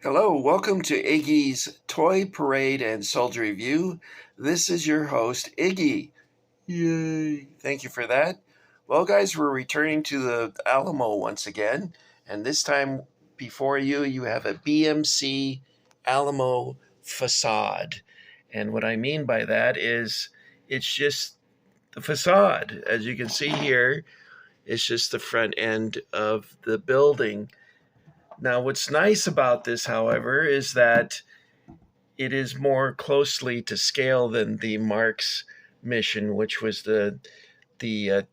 Hello, welcome to Iggy's Toy Parade and Soldier Review. This is your host, Iggy. Yay! Thank you for that. Well, guys, we're returning to the Alamo once again, and this time before you have a BMC Alamo Facade. And what I mean by that is it's just the facade. As you can see here, it's just the front end of the building. Now, what's nice about this, however, is that it is more closely to scale than the Mark's mission, which was the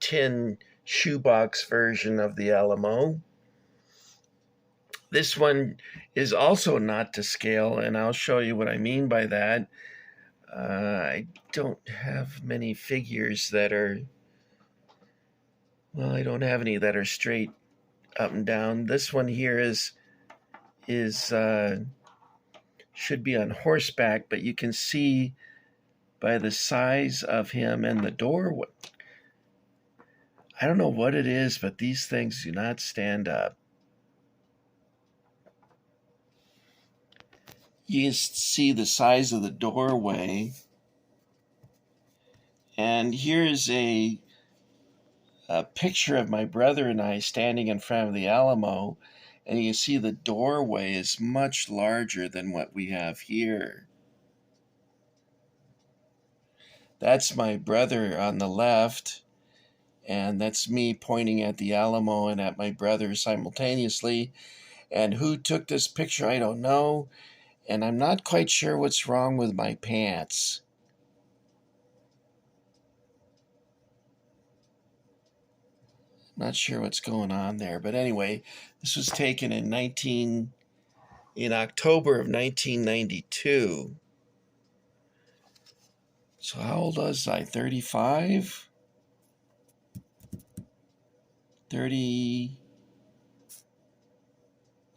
tin shoebox version of the Alamo. This one is also not to scale, and I'll show you what I mean by that. I don't have many figures that are, well, I don't have any that are straight up and down. This one here should be on horseback, but you can see by the size of him and the door. I don't know what it is, but these things do not stand up. You can see the size of the doorway. And here's a picture of my brother and I standing in front of the Alamo. And you can see the doorway is much larger than what we have here. That's my brother on the left, and that's me pointing at the Alamo and at my brother simultaneously. And who took this picture, I don't know, and I'm not quite sure what's wrong with my pants. Not sure what's going on there, but anyway, this was taken in October of 1992. So how old was I? 35? 30.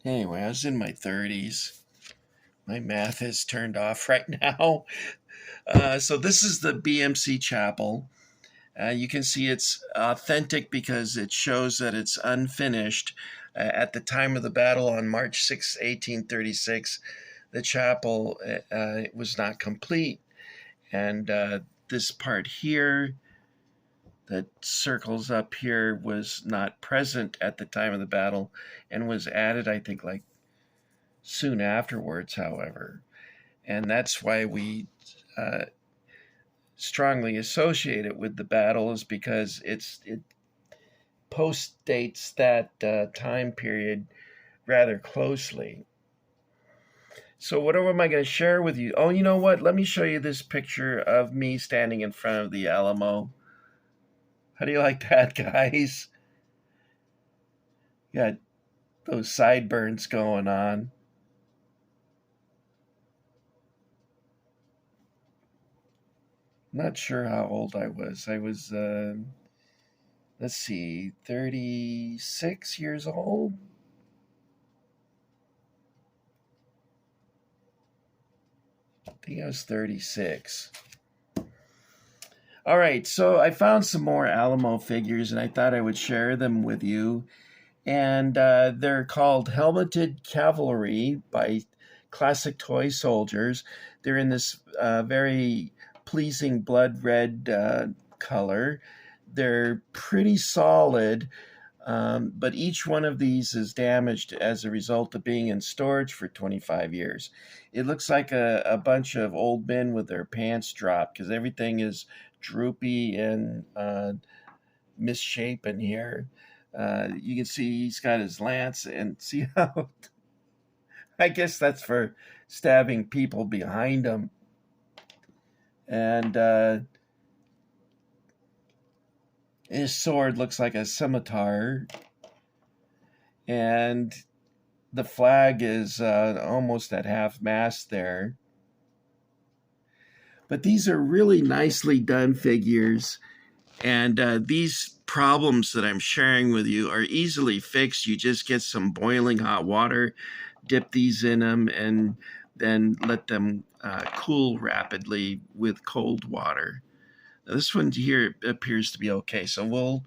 Anyway, I was in my 30s. My math is turned off right now. So this is the BMC Chapel. You can see it's authentic because it shows that it's unfinished. At the time of the battle on March 6, 1836, the chapel was not complete. And this part here that circles up here was not present at the time of the battle and was added, I think, like soon afterwards, however. And that's why we strongly associate it with the battle, is because it post-dates that time period rather closely. So what am I going to share with you? Oh, you know what? Let me show you this picture of me standing in front of the Alamo. How do you like that, guys? Got those sideburns going on. Not sure how old I was. I was, let's see, 36 years old. I think I was 36. All right, so I found some more Alamo figures, and I thought I would share them with you. And they're called Helmeted Cavalry by Classic Toy Soldiers. They're in this very pleasing blood red color. They're pretty solid, but each one of these is damaged as a result of being in storage for 25 years. It looks like a bunch of old men with their pants dropped because everything is droopy and misshapen here. You can see he's got his lance, and see how I guess that's for stabbing people behind him. And his sword looks like a scimitar, and the flag is almost at half mast there. But these are really nicely done figures, and these problems that I'm sharing with you are easily fixed. You just get some boiling hot water, dip these in them, and then let them cool rapidly with cold water. Now, this one here appears to be okay, so we'll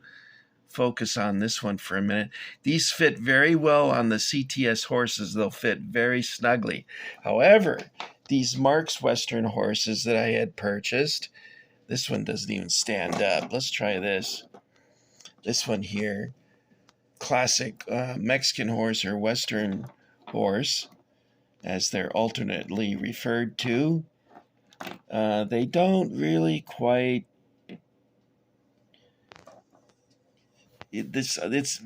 focus on this one for a minute. These fit very well on the CTS horses. They'll fit very snugly. However, these Marks Western horses that I had purchased, this one doesn't even stand up. Let's try this. This one here, classic Mexican horse or Western horse, as they're alternately referred to. They don't really quite. It's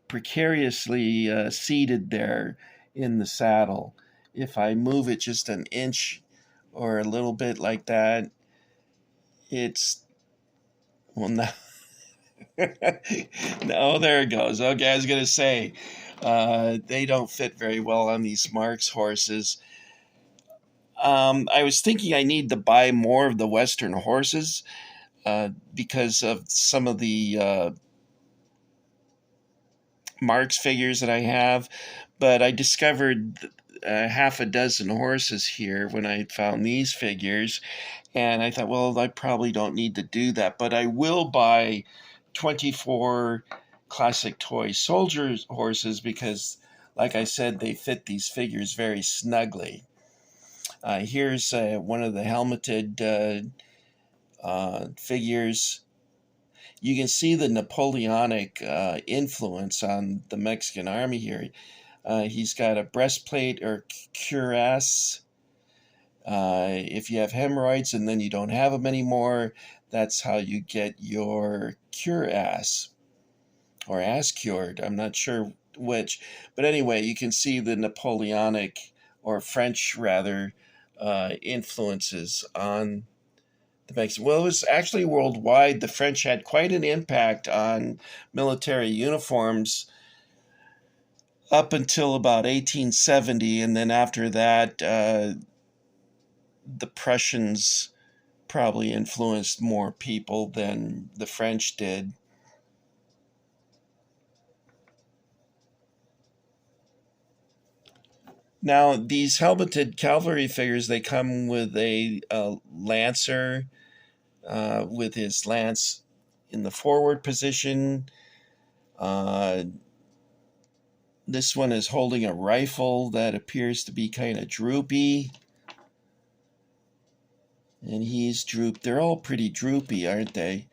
precariously seated there in the saddle. If I move it just an inch or a little bit like that, it's, well, no. No, there it goes. Okay, I was going to say, they don't fit very well on these Marks horses. I was thinking I need to buy more of the Western horses because of some of the Marks figures that I have, but I discovered half a dozen horses here when I found these figures, and I thought, well, I probably don't need to do that, but I will buy 24 classic toy soldier horses because, like I said, they fit these figures very snugly. Here's one of the helmeted figures. You can see the Napoleonic influence on the Mexican army here. He's got a breastplate or cuirass. If you have hemorrhoids and then you don't have them anymore, that's how you get your cuirass or ass cured. I'm not sure which. But anyway, you can see the Napoleonic, or French rather, influences on the Mexican. Well, it was actually worldwide. The French had quite an impact on military uniforms up until about 1870, and then after that, the Prussians probably influenced more people than the French did. Now, these helmeted cavalry figures, they come with a lancer with his lance in the forward position. This one is holding a rifle that appears to be kind of droopy. And he's drooped. They're all pretty droopy, aren't they?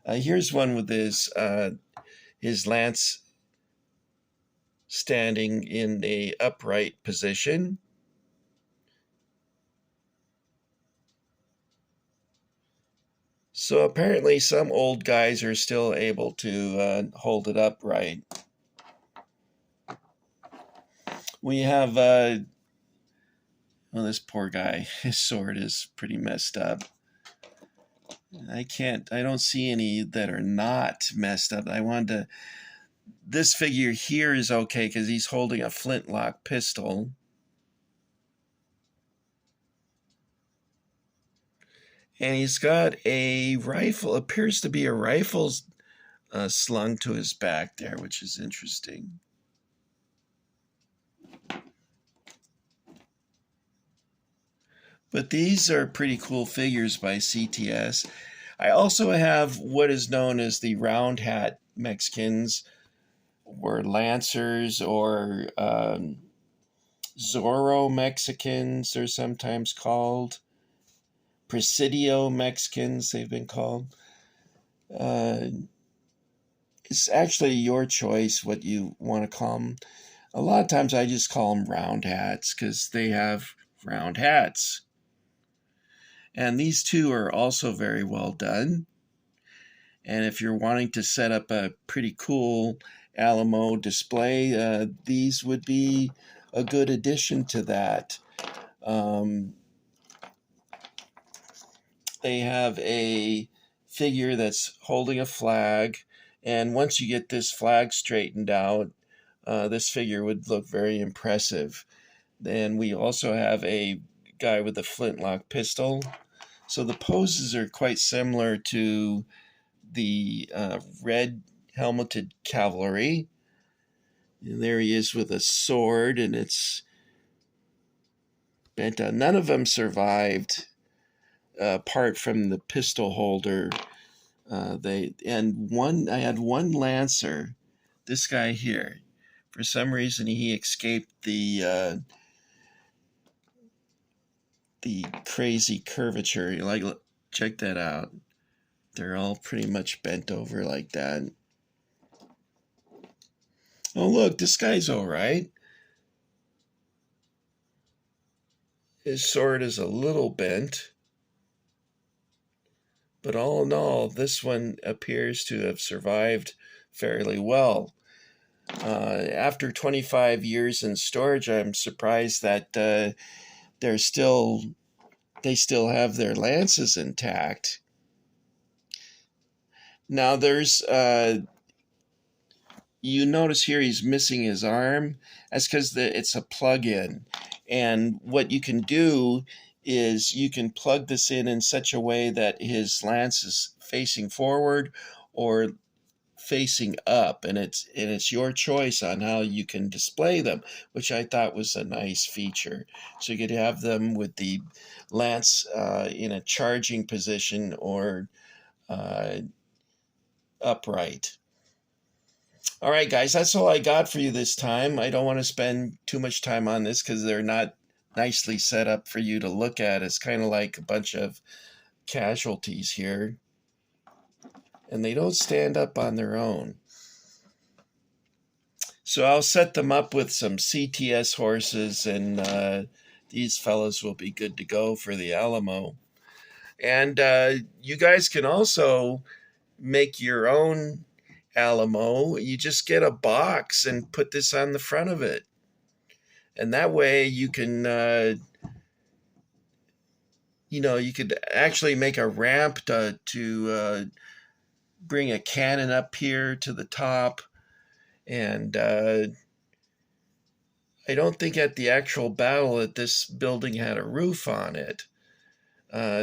Here's one with his lance standing in a upright position. So apparently some old guys are still able to hold it upright. We have, well, this poor guy, his sword is pretty messed up. I don't see any that are not messed up. This figure here is okay because he's holding a flintlock pistol. And he's got a rifle, appears to be a rifle slung to his back there, which is interesting. But these are pretty cool figures by CTS. I also have what is known as the round hat Mexicans, or Lancers, or Zorro Mexicans, they're sometimes called. Presidio Mexicans, they've been called. It's actually your choice what you want to call them. A lot of times I just call them round hats because they have round hats. And these two are also very well done. And if you're wanting to set up a pretty cool Alamo display, these would be a good addition to that. They have a figure that's holding a flag, and once you get this flag straightened out, this figure would look very impressive. Then we also have a guy with a flintlock pistol. So the poses are quite similar to the red helmeted cavalry. And there he is with a sword, and it's bent down. None of them survived, apart from the pistol holder. I had one Lancer, this guy here. For some reason, he escaped the crazy curvature. Like, check that out. They're all pretty much bent over like that. Oh, look, this guy's all right. His sword is a little bent, but all in all, this one appears to have survived fairly well. After 25 years in storage, I'm surprised that they still have their lances intact. Now there's you notice here he's missing his arm. That's because it's a plug-in, and what you can do is you can plug this in such a way that his lance is facing forward or facing up, and it's your choice on how you can display them, which I thought was a nice feature. So you could have them with the lance in a charging position or upright. All right, guys, that's all I got for you this time. I don't want to spend too much time on this because they're not nicely set up for you to look at. It's kind of like a bunch of casualties here, and they don't stand up on their own. So I'll set them up with some CTS horses, and these fellows will be good to go for the Alamo. And you guys can also make your own Alamo. You just get a box and put this on the front of it. And that way you can, you could actually make a ramp to bring a cannon up here to the top. And I don't think at the actual battle that this building had a roof on it.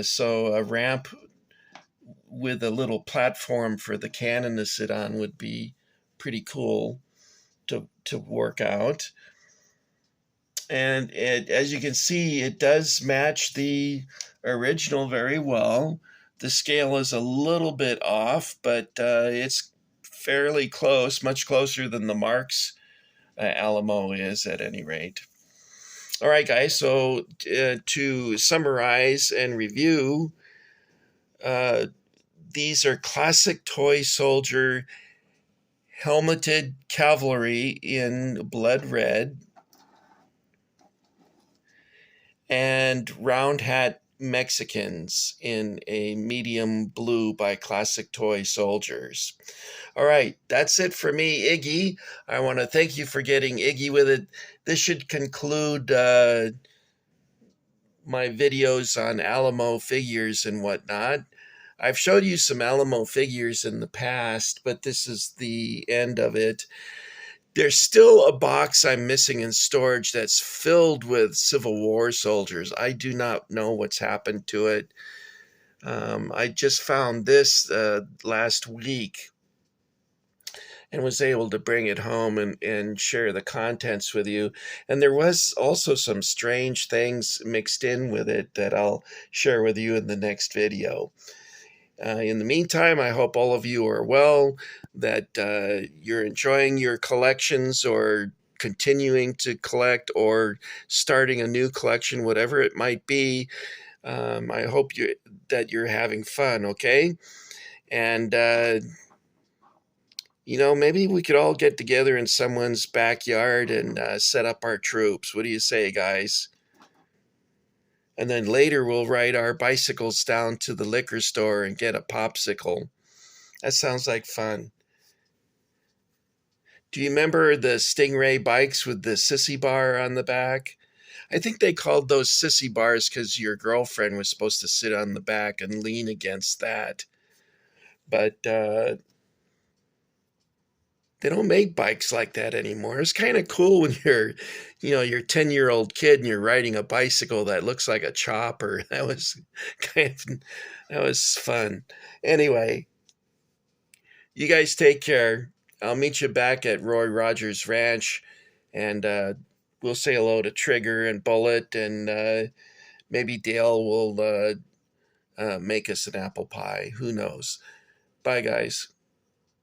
So a ramp with a little platform for the cannon to sit on would be pretty cool to work out. And as you can see, it does match the original very well. The scale is a little bit off, but it's fairly close, much closer than the Mark's Alamo is at any rate. All right, guys, so to summarize and review, these are classic toy soldier helmeted cavalry in blood red and round hat Mexicans in a medium blue by Classic Toy Soldiers. All right, that's it for me, Iggy. I want to thank you for getting Iggy with it. This should conclude my videos on Alamo figures and whatnot. I've showed you some Alamo figures in the past, but this is the end of it. There's still a box I'm missing in storage that's filled with Civil War soldiers. I do not know what's happened to it. I just found this last week and was able to bring it home and share the contents with you. And there was also some strange things mixed in with it that I'll share with you in the next video. In the meantime, I hope all of you are well, that you're enjoying your collections or continuing to collect or starting a new collection, whatever it might be. I hope that you're having fun, okay? And, maybe we could all get together in someone's backyard and set up our troops. What do you say, guys? And then later we'll ride our bicycles down to the liquor store and get a popsicle. That sounds like fun. Do you remember the Stingray bikes with the sissy bar on the back? I think they called those sissy bars because your girlfriend was supposed to sit on the back and lean against that. But they don't make bikes like that anymore. It's kind of cool when you're 10-year-old kid and you're riding a bicycle that looks like a chopper. That was fun. Anyway, you guys take care. I'll meet you back at Roy Rogers Ranch, and we'll say hello to Trigger and Bullet, and maybe Dale will make us an apple pie. Who knows? Bye, guys.